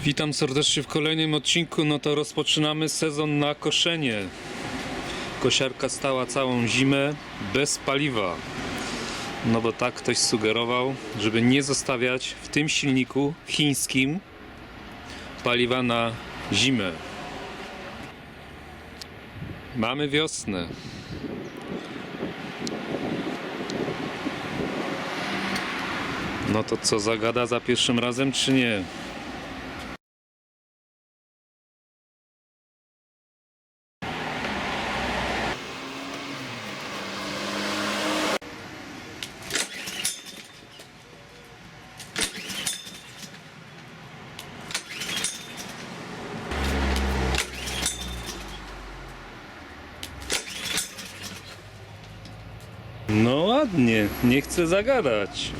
Witam serdecznie w kolejnym odcinku. No to rozpoczynamy sezon na koszenie. Kosiarka stała całą zimę bez paliwa. No bo tak ktoś sugerował, żeby nie zostawiać w tym silniku chińskim paliwa na zimę. Mamy wiosnę. No to co, zagada za pierwszym razem czy nie? No ładnie, nie chcę zagadać.